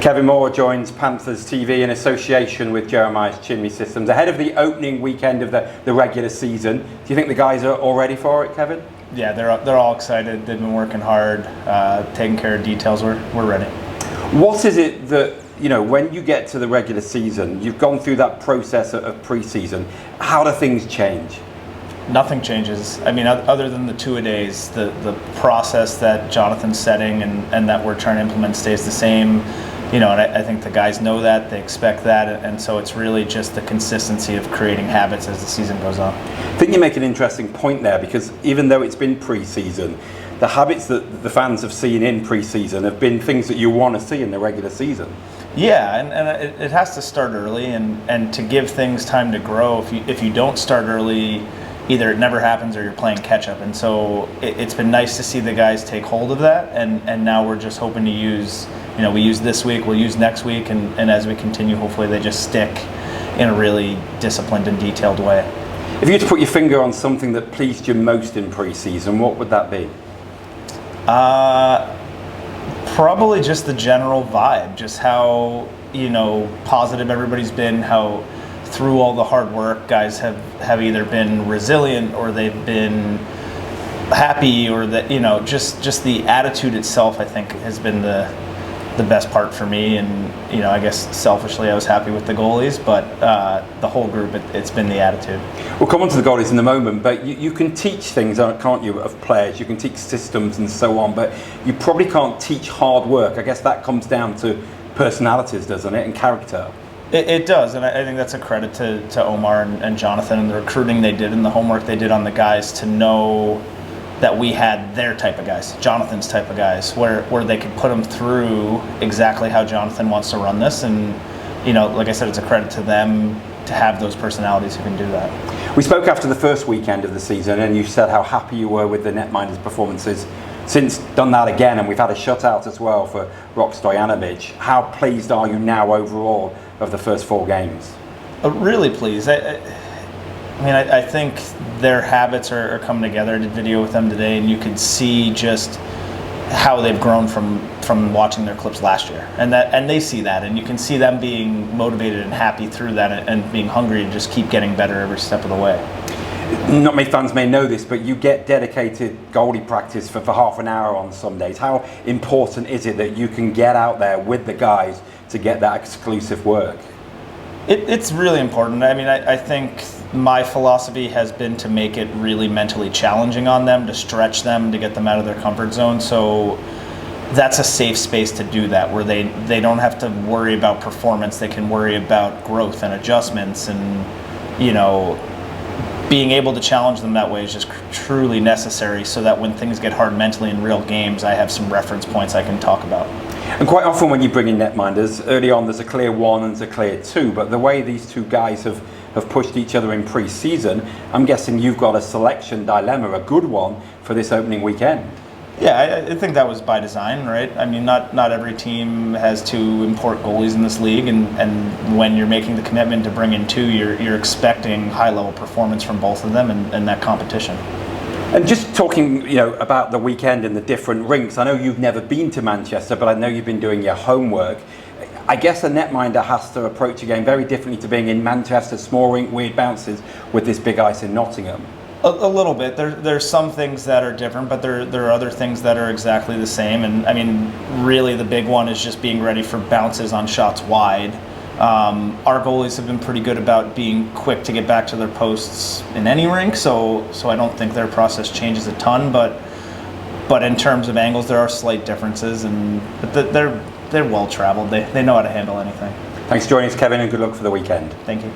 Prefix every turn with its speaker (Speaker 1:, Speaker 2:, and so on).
Speaker 1: Kevin Moore joins Panthers TV in association with Jeremias Chimney Systems ahead of the opening weekend of the regular season. Do you think the guys are all ready for it, Kevin?
Speaker 2: Yeah, they're all excited. They've been working hard, taking care of details. We're ready.
Speaker 1: What is it that, you know, when you get to the regular season, you've gone through that process of pre-season, how do things change?
Speaker 2: Nothing changes. I mean, other than the two-a-days, the process that Jonathan's setting and that we're trying to implement stays the same. You know, and I think the guys know that, they expect that, and so it's really just the consistency of creating habits as the season goes on.
Speaker 1: I think you make an interesting point there, because even though it's been pre-season, the habits that the fans have seen in pre-season have been things that you want to see in the regular season.
Speaker 2: Yeah, and it has to start early, and to give things time to grow. If you don't start early, either it never happens or you're playing catch up. And so it's been nice to see the guys take hold of that, and now we're just hoping to use, you know, we use this week, we'll use next week, and as we continue, hopefully they just stick in a really disciplined and detailed way.
Speaker 1: If you had to put your finger on something that pleased you most in pre-season, what would that be?
Speaker 2: Probably just the general vibe, just how, you know, positive everybody's been, how through all the hard work, guys have either been resilient or they've been happy, or that, you know, just the attitude itself, I think, has been the best part for me. And, you know, I guess selfishly I was happy with the goalies, but the whole group, it's been the attitude.
Speaker 1: We'll come on to the goalies in a moment, but you can teach things, can't you, of players? You can teach systems and so on, but you probably can't teach hard work. I guess that comes down to personalities, doesn't it, and character.
Speaker 2: It does, and I think that's a credit to Omar and Jonathan and the recruiting they did and the homework they did on the guys to know that we had their type of guys, Jonathan's type of guys, where they could put them through exactly how Jonathan wants to run this. And, you know, like I said, it's a credit to them to have those personalities who can do that. We
Speaker 1: spoke after the first weekend of the season, and you said how happy you were with the netminders' performances. Since done that again, and we've had a shutout as well for Rok Stojanovic. How pleased are you now overall of the first 4 games?
Speaker 2: Really pleased. I think their habits are coming together. I did video with them today, and you could see just how they've grown from watching their clips last year, and they see that, and you can see them being motivated and happy through that, and being hungry to just keep getting better every step of the way.
Speaker 1: Not many fans may know this, but you get dedicated goalie practice for half an hour on some days. How important is it that you can get out there with the guys to get that exclusive work?
Speaker 2: It's really important. I mean, I think my philosophy has been to make it really mentally challenging on them, to stretch them, to get them out of their comfort zone. So that's a safe space to do that, where they don't have to worry about performance. They can worry about growth and adjustments, and, you know, being able to challenge them that way is just truly necessary, so that when things get hard mentally in real games, I have some reference points I can talk about.
Speaker 1: And quite often when you bring in netminders, early on there's a clear 1 and there's a clear 2, but the way these two guys have pushed each other in pre-season, I'm guessing you've got a selection dilemma, a good one, for this opening weekend.
Speaker 2: Yeah, I think that was by design, right? I mean, not every team has 2 import goalies in this league, and when you're making the commitment to bring in 2, you're expecting high-level performance from both of them and that competition.
Speaker 1: And just talking, you know, about the weekend and the different rinks, I know you've never been to Manchester, but I know you've been doing your homework. I guess a netminder has to approach a game very differently to being in Manchester, small rink, weird bounces, with this big ice in Nottingham.
Speaker 2: A little bit. There's some things that are different, but there are other things that are exactly the same. And I mean, really the big one is just being ready for bounces on shots wide. Our goalies have been pretty good about being quick to get back to their posts in any rink, so I don't think their process changes a ton. But in terms of angles, there are slight differences, but they're well traveled. They know how to handle anything.
Speaker 1: Thanks for joining us, Kevin, and good luck for the weekend.
Speaker 2: Thank you.